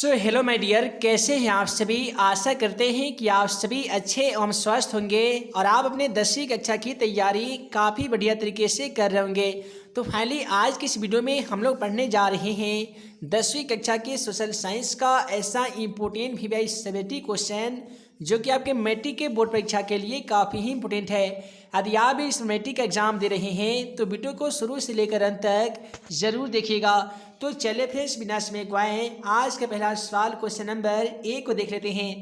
So hello my dear, कैसे हैं आप सभी। आशा करते हैं कि आप सभी अच्छे एवं स्वस्थ होंगे और आप अपने 10वीं कक्षा की तैयारी काफ़ी बढ़िया तरीके से कर रहे होंगे। तो फाइनली आज की इस वीडियो में हम लोग पढ़ने जा रहे हैं 10वीं कक्षा के सोशल साइंस का ऐसा इम्पोर्टेंट VVI 70 क्वेश्चन जो कि आपके मैट्रिक के बोर्ड परीक्षा के लिए काफ़ी ही इंपॉर्टेंट है। यदि आप भी इस मैट्रिक का एग्जाम दे रहे हैं तो वीडियो को शुरू से लेकर अंत तक ज़रूर देखिएगा। तो चलिए फिर बिना समय गवाए आज का पहला सवाल क्वेश्चन नंबर 1 को देख लेते हैं।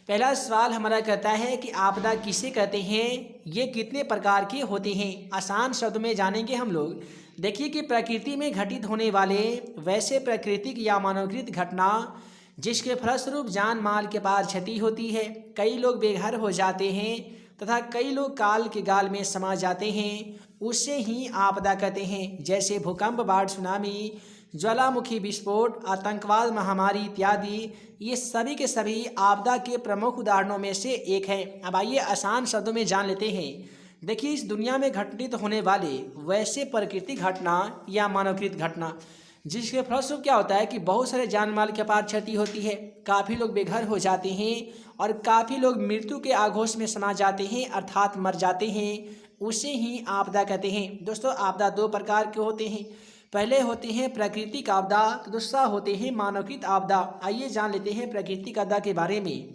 पहला सवाल हमारा कहता है कि आपदा किसे कहते हैं, ये कितने प्रकार के होते हैं। आसान शब्द में जानेंगे हम लोग। देखिए कि प्रकृति में घटित होने वाले वैसे प्राकृतिक या मानवकृत घटना जिसके फलस्वरूप जान माल के पार क्षति होती है, कई लोग बेघर हो जाते हैं तथा कई लोग काल के गाल में समा जाते हैं, उससे ही आपदा कहते हैं। जैसे भूकंप, बाढ़, सुनामी, ज्वालामुखी विस्फोट, आतंकवाद, महामारी इत्यादि, ये सभी के सभी आपदा के प्रमुख उदाहरणों में से एक है। अब आइए आसान शब्दों में जान लेते हैं। देखिए, इस दुनिया में घटित होने वाले वैसे प्राकृतिक घटना या मानवकृत घटना जिसके फलस्वरूप क्या होता है कि बहुत सारे जान माल के पार क्षति होती है, काफ़ी लोग बेघर हो जाते हैं और काफ़ी लोग मृत्यु के आघोष में समा जाते हैं अर्थात मर जाते हैं, उसे ही आपदा कहते हैं। दोस्तों, आपदा दो प्रकार के होते हैं। पहले होते हैं प्राकृतिक आपदा, तो दूसरा होते हैं मानवकृत आपदा। आइए जान लेते हैं प्राकृतिक आपदा के बारे में।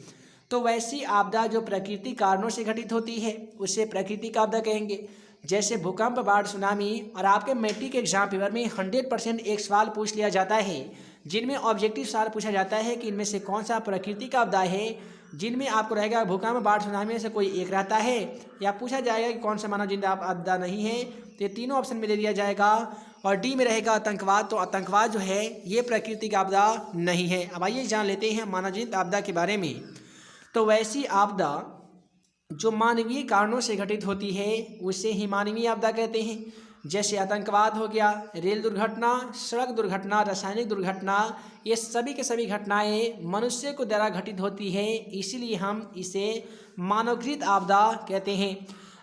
तो वैसी आपदा जो प्राकृतिक कारणों से घटित होती है उसे प्राकृतिक आपदा कहेंगे। जैसे भूकंप, बाढ़, सुनामी। और आपके मैट्रिक के एग्जाम पेपर में 100% एक सवाल पूछ लिया जाता है जिनमें ऑब्जेक्टिव सवाल पूछा जाता है कि इनमें से कौन सा प्राकृतिक आपदा है, जिनमें आपको रहेगा भूकंप, बाढ़, सुनामी में से कोई एक रहता है, या पूछा जाएगा कि कौन सा मानव जिंदा आपदा नहीं है। तो ये तीनों ऑप्शन में दे दिया जाएगा। और डी में रहेगा आतंकवाद। तो आतंकवाद जो है ये प्राकृतिक आपदा नहीं है। अब आइए जान लेते हैं मानवजनित आपदा के बारे में। तो वैसी आपदा जो मानवीय कारणों से घटित होती है उसे ही मानवीय आपदा कहते हैं। जैसे आतंकवाद हो गया, रेल दुर्घटना, सड़क दुर्घटना, रासायनिक दुर्घटना, ये सभी के सभी घटनाएं मनुष्य को द्वारा घटित होती है, इसीलिए हम इसे मानवकृत आपदा कहते हैं।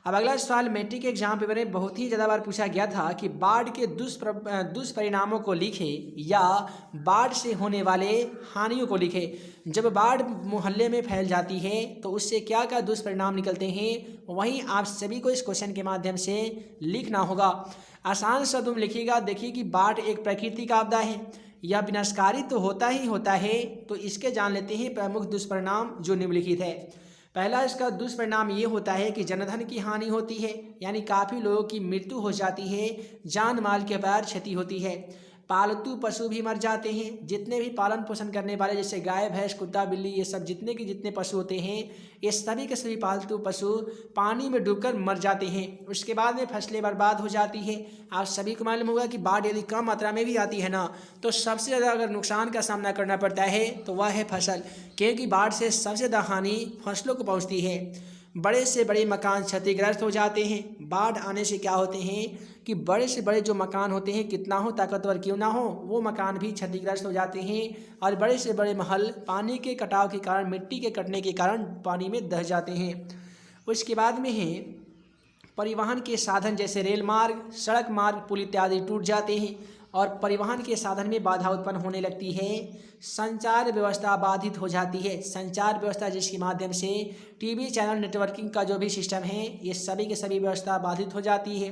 अब अगला सवाल मैट्रिक के एग्जाम पेपर में बहुत ही ज़्यादा बार पूछा गया था कि बाढ़ के दुष्परिणामों को लिखे या बाढ़ से होने वाले हानियों को लिखे। जब बाढ़ मोहल्ले में फैल जाती है तो उससे क्या क्या दुष्परिणाम निकलते हैं, वहीं आप सभी को इस क्वेश्चन के माध्यम से लिखना होगा। आसान शब्दों में लिखिएगा। देखिए कि बाढ़ एक प्राकृतिक आपदा है, यह विनाशकारी तो होता ही होता है। तो इसके जान लेते हैं प्रमुख दुष्परिणाम जो निम्नलिखित है। पहला इसका दुष्परिणाम ये होता है कि जनधन की हानि होती है, यानी काफ़ी लोगों की मृत्यु हो जाती है, जान माल के पार क्षति होती है। पालतू पशु भी मर जाते हैं। जितने भी पालन पोषण करने वाले जैसे गाय, भैंस, कुत्ता, बिल्ली, ये सब जितने पशु होते हैं, ये सभी के सभी पालतू पशु पानी में डूबकर मर जाते हैं। उसके बाद में फसलें बर्बाद हो जाती है। आप सभी को मालूम होगा कि बाढ़ यदि कम मात्रा में भी आती है ना, तो सबसे ज़्यादा अगर नुकसान का सामना करना पड़ता है तो वह है फसल, क्योंकि बाढ़ से सबसे ज़्यादा हानि फसलों को पहुँचती है। बड़े से बड़े मकान क्षतिग्रस्त हो जाते हैं। बाढ़ आने से क्या होते हैं कि बड़े से बड़े जो मकान होते हैं, कितना हो ताकतवर क्यों ना हो, वो मकान भी क्षतिग्रस्त हो जाते हैं। और बड़े से बड़े महल पानी के कटाव के कारण, मिट्टी के कटने के कारण पानी में दह जाते हैं। उसके बाद में है परिवहन के साधन जैसे रेल मार्ग, सड़क मार्ग, पुल इत्यादि टूट जाते हैं और परिवहन के साधन में बाधा उत्पन्न होने लगती है। संचार व्यवस्था बाधित हो जाती है। संचार व्यवस्था जिसके माध्यम से टीवी चैनल नेटवर्किंग का जो भी सिस्टम है, ये सभी के सभी व्यवस्था बाधित हो जाती है।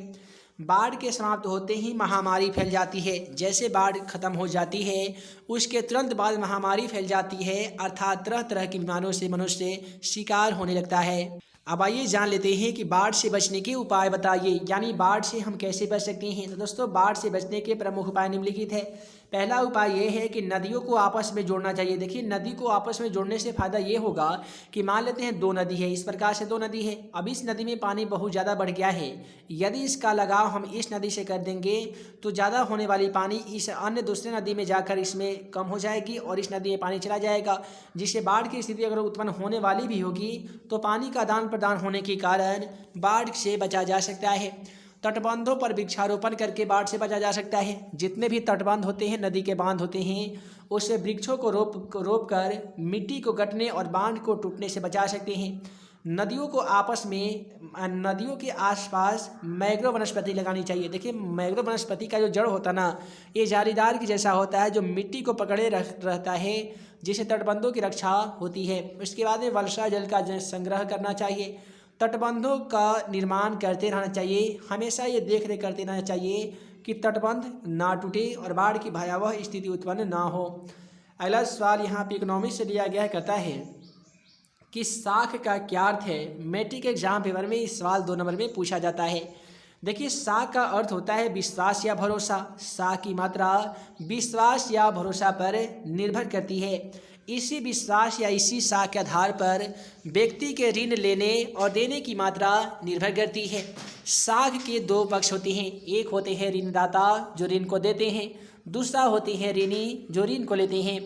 बाढ़ के समाप्त होते ही महामारी फैल जाती है। जैसे बाढ़ खत्म हो जाती है उसके तुरंत बाद महामारी फैल जाती है, अर्थात तरह तरह की बीमारियों से मनुष्य शिकार होने लगता है। अब आइए जान लेते हैं कि बाढ़ से बचने के उपाय बताइए, यानी बाढ़ से हम कैसे बच सकते हैं। तो दोस्तों, बाढ़ से बचने के प्रमुख उपाय निम्नलिखित है। पहला उपाय ये है कि नदियों को आपस में जोड़ना चाहिए। देखिए, नदी को आपस में जोड़ने से फ़ायदा ये होगा कि मान लेते हैं दो नदी है, इस प्रकार से दो नदी है। अब इस नदी में पानी बहुत ज़्यादा बढ़ गया है, यदि इसका लगाव हम इस नदी से कर देंगे तो ज़्यादा होने वाली पानी इस अन्य दूसरे नदी में जाकर इसमें कम हो जाएगी और इस नदी में पानी चला जाएगा, जिससे बाढ़ की स्थिति अगर उत्पन्न होने वाली भी होगी तो पानी का आदान प्रदान होने के कारण बाढ़ से बचा जा सकता है। तटबंधों पर वृक्षारोपण करके बाढ़ से बचा जा सकता है। जितने भी तटबंध होते हैं, नदी के बांध होते हैं, उससे वृक्षों को रोप कर मिट्टी को गटने और बांध को टूटने से बचा सकते हैं। नदियों को आपस में, नदियों के आसपास मैंग्रोव वनस्पति लगानी चाहिए। देखिए, मैंग्रोव वनस्पति का जो जड़ होता है ना, ये जालीदार की जैसा होता है, जो मिट्टी को पकड़े रहता है। जिससे तटबंधों की रक्षा होती है। उसके बाद में वर्षा जल का संग्रह करना चाहिए। तटबंधों का निर्माण करते रहना चाहिए, हमेशा ये देख रेख करते रहना चाहिए कि तटबंध ना टूटे और बाढ़ की भयावह स्थिति उत्पन्न ना हो। अगला सवाल यहाँ पे इकोनॉमिक्स से लिया गया है, कहता है कि साख का क्या अर्थ है। मैट्रिक एग्जाम पेपर में इस सवाल 2 नंबर में पूछा जाता है। देखिए, साख का अर्थ होता है विश्वास या भरोसा। साख की मात्रा विश्वास या भरोसा पर निर्भर करती है। इसी विश्वास या इसी साख के आधार पर व्यक्ति के ऋण लेने और देने की मात्रा निर्भर करती है। साख के 2 पक्ष होते हैं, एक होते हैं ऋणदाता जो ऋण को देते हैं, दूसरा होते हैं ऋणी जो ऋण को लेते हैं।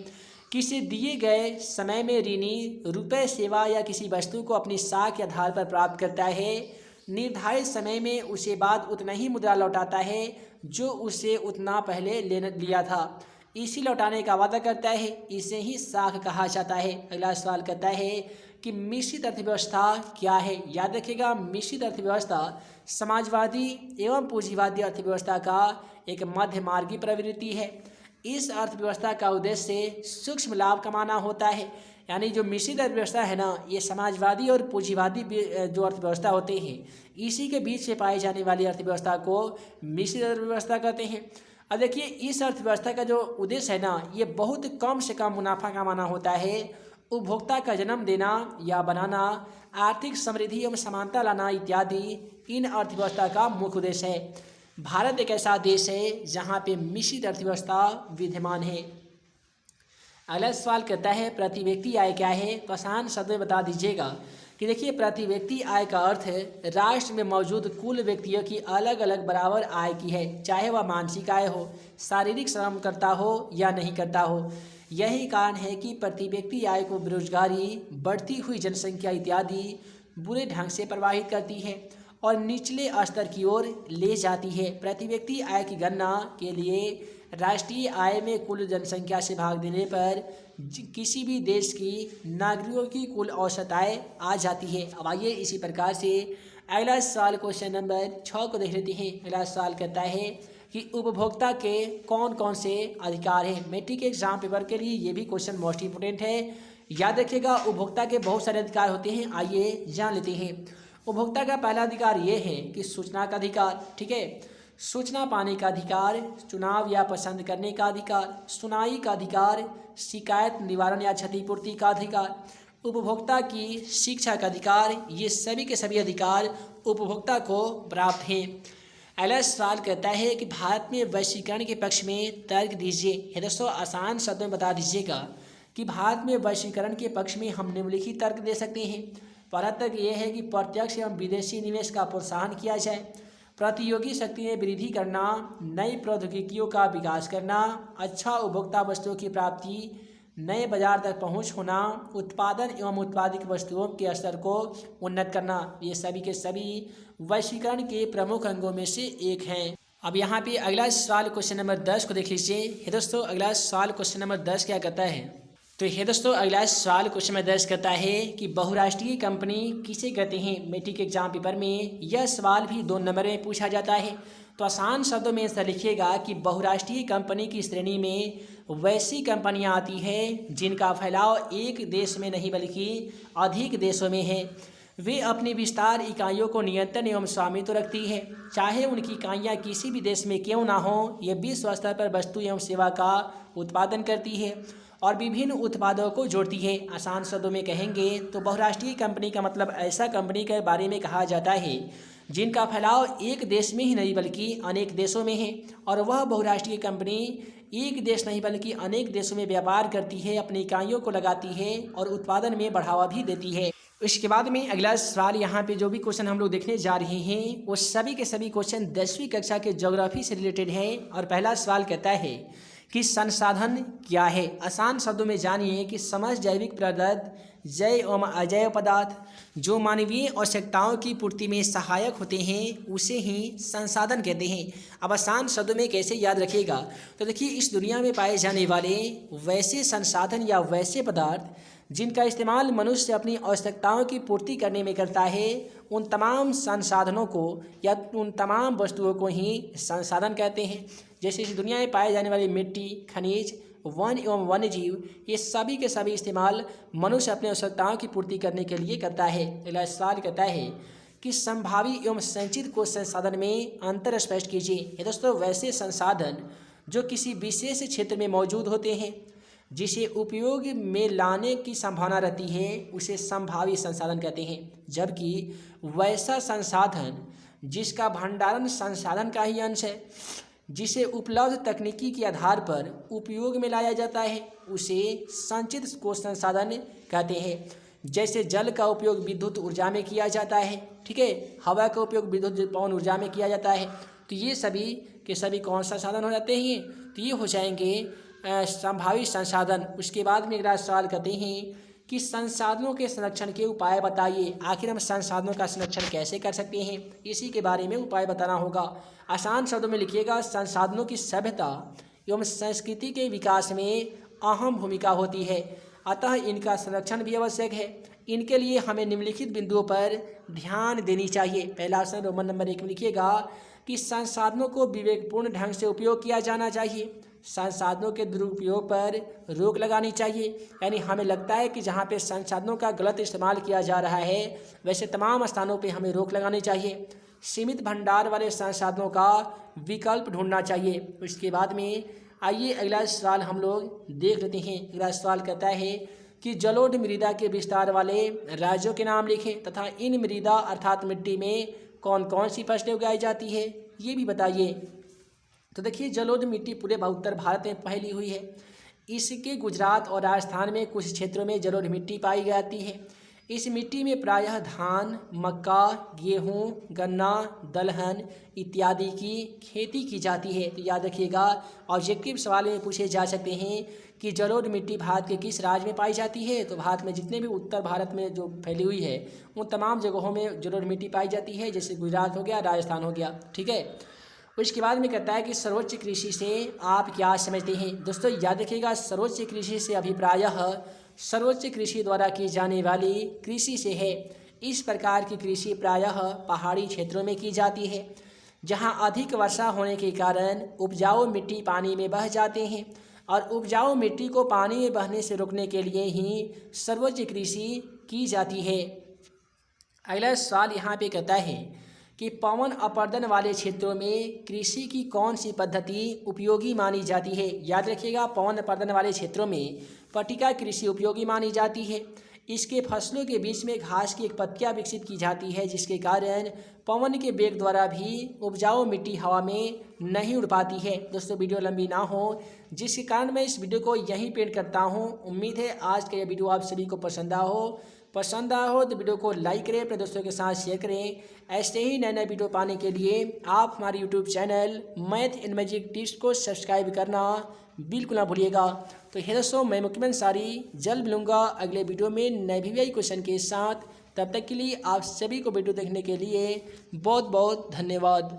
किसी दिए गए समय में ऋणी रुपए, सेवा या किसी वस्तु को अपनी साख के आधार पर प्राप्त करता है। निर्धारित समय में उसे बाद उतना ही मुद्रा लौटाता है जो उसे उतना पहले लिया था। इसी लौटाने का वादा करता है, इसे ही साख कहा जाता है। अगला सवाल कहता है कि मिश्रित अर्थव्यवस्था क्या है। याद रखिएगा, मिश्रित अर्थव्यवस्था समाजवादी एवं पूंजीवादी अर्थव्यवस्था का एक मध्यमार्गी प्रवृत्ति है। इस अर्थव्यवस्था का उद्देश्य सूक्ष्म लाभ कमाना होता है। यानी जो मिश्रित अर्थव्यवस्था है ना, ये समाजवादी और पूंजीवादी जो अर्थव्यवस्था होते हैं, इसी के बीच से पाई जाने वाली अर्थव्यवस्था को मिश्रित अर्थव्यवस्था कहते हैं। अब देखिए, इस अर्थव्यवस्था का जो उद्देश्य है ना, ये बहुत कम से कम मुनाफा कमाना होता है। उपभोक्ता का जन्म देना या बनाना, आर्थिक समृद्धि एवं समानता लाना इत्यादि इन अर्थव्यवस्था का मुख्य उद्देश्य है। भारत एक ऐसा देश है जहाँ पे मिश्रित अर्थव्यवस्था विद्यमान है। अगला सवाल कहता है प्रति व्यक्ति आय क्या है, तो आसान शब्द में बता दीजिएगा। कि देखिए, प्रति व्यक्ति आय का अर्थ है राष्ट्र में मौजूद कुल व्यक्तियों की अलग अलग बराबर आय की है, चाहे वह मानसिक आय हो, शारीरिक श्रम करता हो या नहीं करता हो। यही कारण है कि प्रति व्यक्ति आय को बेरोजगारी, बढ़ती हुई जनसंख्या इत्यादि बुरे ढंग से प्रभावित करती है और निचले स्तर की ओर ले जाती है। प्रति व्यक्ति आय की गणना के लिए राष्ट्रीय आय में कुल जनसंख्या से भाग देने पर किसी भी देश की नागरिकों की कुल औसत आय आ जाती है। अब आइए इसी प्रकार से अगला सवाल क्वेश्चन नंबर 6 को देख लेते हैं। अगला सवाल कहता है कि उपभोक्ता के कौन कौन से अधिकार हैं। मैट्रिक एग्जाम पेपर के लिए ये भी क्वेश्चन मोस्ट इंपोर्टेंट है। याद रखिएगा, उपभोक्ता के बहुत सारे अधिकार होते हैं, आइए जान लेते हैं। उपभोक्ता का पहला अधिकार ये है कि सूचना का अधिकार, ठीक है, सूचना पाने का अधिकार, चुनाव या पसंद करने का अधिकार, सुनाई का अधिकार, शिकायत निवारण या क्षतिपूर्ति का अधिकार, उपभोक्ता की शिक्षा का अधिकार, ये सभी के सभी अधिकार उपभोक्ता को प्राप्त हैं। अगला सवाल कहता है कि भारत में वैश्वीकरण के पक्ष में तर्क दीजिए। ये दोस्तों आसान शब्दों में बता दीजिएगा कि भारत में वैश्वीकरण के पक्ष में हम निम्नलिखित तर्क दे सकते हैं। पहला तर्क ये है कि प्रत्यक्ष एवं विदेशी निवेश का प्रोत्साहन किया जाए, प्रतियोगी शक्ति में वृद्धि करना, नई प्रौद्योगिकियों का विकास करना, अच्छा उपभोक्ता वस्तुओं की प्राप्ति, नए बाजार तक पहुंच होना, उत्पादन एवं उत्पादित वस्तुओं के स्तर को उन्नत करना, ये सभी के सभी वैश्वीकरण के प्रमुख अंगों में से एक हैं। अब यहाँ पे अगला सवाल क्वेश्चन नंबर 10 को देख लीजिए। ये दोस्तों अगला सवाल क्वेश्चन नंबर 10 क्या कहता है, तो ये दोस्तों अगला सवाल क्वेश्चन नंबर 10 कहता है कि बहुराष्ट्रीय कंपनी किसे कहते हैं। मैट्रिक एग्जाम पेपर में यह सवाल भी 2 नंबर में पूछा जाता है। तो आसान शब्दों में ऐसा लिखिएगा कि बहुराष्ट्रीय कंपनी की श्रेणी में वैसी कंपनियां आती हैं जिनका फैलाव एक देश में नहीं बल्कि अधिक देशों में है। वे अपनी विस्तार इकाइयों को नियंत्रण एवं स्वामित्व रखती है, चाहे उनकी इकाइयाँ किसी भी देश में क्यों ना हो। यह विश्व स्तर पर वस्तु एवं सेवा का उत्पादन करती है और विभिन्न उत्पादों को जोड़ती है। आसान शब्दों में कहेंगे तो बहुराष्ट्रीय कंपनी का मतलब ऐसा कंपनी के बारे में कहा जाता है जिनका फैलाव एक देश में ही नहीं बल्कि अनेक देशों में है, और वह बहुराष्ट्रीय कंपनी एक देश नहीं बल्कि अनेक देशों में व्यापार करती है, अपनी इकाइयों को लगाती है और उत्पादन में बढ़ावा भी देती है। इसके बाद में अगला सवाल यहाँ पे जो भी क्वेश्चन हम लोग देखने जा रहे हैं वो सभी के सभी क्वेश्चन 10वीं कक्षा के ज्योग्राफी से रिलेटेड है। और पहला सवाल कहता है कि संसाधन क्या है। आसान शब्दों में जानिए कि समस्त जैविक पदार्थ, जैव एवं अजैव पदार्थ जो मानवीय आवश्यकताओं की पूर्ति में सहायक होते हैं उसे ही संसाधन कहते हैं। अब आसान शब्दों में कैसे याद रखिएगा, तो देखिए इस दुनिया में पाए जाने वाले वैसे संसाधन या वैसे पदार्थ जिनका इस्तेमाल मनुष्य अपनी आवश्यकताओं की पूर्ति करने में करता है, उन तमाम संसाधनों को या उन तमाम वस्तुओं को ही संसाधन कहते हैं। जैसे इस दुनिया में पाए जाने वाली मिट्टी, खनिज, वन एवं वन्यजीव, ये सभी के सभी इस्तेमाल मनुष्य अपनी आवश्यकताओं की पूर्ति करने के लिए करता है। अगला सवाल कहता है कि संभावी एवं संचित कोश संसाधन में अंतर स्पष्ट कीजिए। ये दोस्तों वैसे संसाधन जो किसी विशेष क्षेत्र में मौजूद होते हैं, जिसे उपयोग में लाने की संभावना रहती है, उसे संभावी संसाधन कहते हैं। जबकि वैसा संसाधन जिसका भंडारण संसाधन का ही अंश है, जिसे उपलब्ध तकनीकी के आधार पर उपयोग में लाया जाता है, उसे संचित कोश संसाधन कहते हैं। जैसे जल का उपयोग विद्युत ऊर्जा में किया जाता है, ठीक है, हवा का उपयोग विद्युत पवन ऊर्जा में किया जाता है। तो ये सभी के सभी कौन सा साधन हो जाते हैं? तो ये हो जाएंगे संभावी संसाधन। उसके बाद में अगला सवाल कहते हैं कि संसाधनों के संरक्षण के उपाय बताइए। आखिर हम संसाधनों का संरक्षण कैसे कर सकते हैं, इसी के बारे में उपाय बताना होगा। आसान शब्दों में लिखिएगा, संसाधनों की सभ्यता एवं संस्कृति के विकास में अहम भूमिका होती है, अतः इनका संरक्षण भी आवश्यक है। इनके लिए हमें निम्नलिखित बिंदुओं पर ध्यान देनी चाहिए। पहला ऑप्शन रोमन नंबर 1 में लिखिएगा कि संसाधनों को विवेकपूर्ण ढंग से उपयोग किया जाना चाहिए। संसाधनों के दुरुपयोग पर रोक लगानी चाहिए, यानी हमें लगता है कि जहाँ पे संसाधनों का गलत इस्तेमाल किया जा रहा है, वैसे तमाम स्थानों पे हमें रोक लगानी चाहिए। सीमित भंडार वाले संसाधनों का विकल्प ढूंढना चाहिए। उसके बाद में आइए अगला सवाल हम लोग देख लेते हैं। अगला सवाल कहता है कि जलोढ़ मृदा के विस्तार वाले राज्यों के नाम लिखें तथा इन मृदा अर्थात मिट्टी में कौन कौन सी फसलें उगाई जाती है, ये भी बताइए। तो देखिए, जलोढ़ मिट्टी पूरे उत्तर भारत में फैली हुई है। इसके गुजरात और राजस्थान में कुछ क्षेत्रों में जलोढ़ मिट्टी पाई जाती है। इस मिट्टी में प्रायः धान, मक्का, गेहूं, गन्ना, दलहन इत्यादि की खेती की जाती है। तो याद रखिएगा, ऑब्जेक्टिव सवाल में पूछे जा सकते हैं कि जलोढ़ मिट्टी भारत के किस राज्य में पाई जाती है। तो भारत में जितने भी उत्तर भारत में जो फैली हुई है, उन तमाम जगहों में जलोढ़ मिट्टी पाई जाती है, जैसे गुजरात हो गया, राजस्थान हो गया, ठीक है। उसके बाद में कहता है कि सर्वोच्च कृषि से आप क्या समझते हैं। दोस्तों याद रखिएगा, सर्वोच्च कृषि से अभिप्रायः सर्वोच्च कृषि द्वारा की जाने वाली कृषि से है। इस प्रकार की कृषि प्रायः पहाड़ी क्षेत्रों में की जाती है, जहां अधिक वर्षा होने के कारण उपजाऊ मिट्टी पानी में बह जाते हैं, और उपजाऊ मिट्टी को पानी में बहने से रोकने के लिए ही सर्वोच्च कृषि की जाती है। अगला सवाल यहाँ पे कहता है कि पवन अपर्दन वाले क्षेत्रों में कृषि की कौन सी पद्धति उपयोगी मानी जाती है। याद रखिएगा, पवन अपर्दन वाले क्षेत्रों में पट्टिका कृषि उपयोगी मानी जाती है। इसके फसलों के बीच में घास की एक पत्तियाँ विकसित की जाती है, जिसके कारण पवन के वेग द्वारा भी उपजाऊ मिट्टी हवा में नहीं उड़ पाती है। दोस्तों वीडियो लंबी ना हो, जिसके कारण मैं इस वीडियो को यहीं पेंट करता हूँ। उम्मीद है आज का यह वीडियो आप सभी को पसंद आया हो तो वीडियो को लाइक करें, अपने दोस्तों के साथ शेयर करें। ऐसे ही नए नए वीडियो पाने के लिए आप हमारे YouTube channel math and magic tips को सब्सक्राइब करना बिल्कुल ना भूलिएगा। तो हे दोस्तों, मैं मुकम्मल सारी जल्द मिलूँगा अगले वीडियो में नए वीवीआई क्वेश्चन के साथ। तब तक के लिए आप सभी को वीडियो देखने के लिए बहुत बहुत धन्यवाद।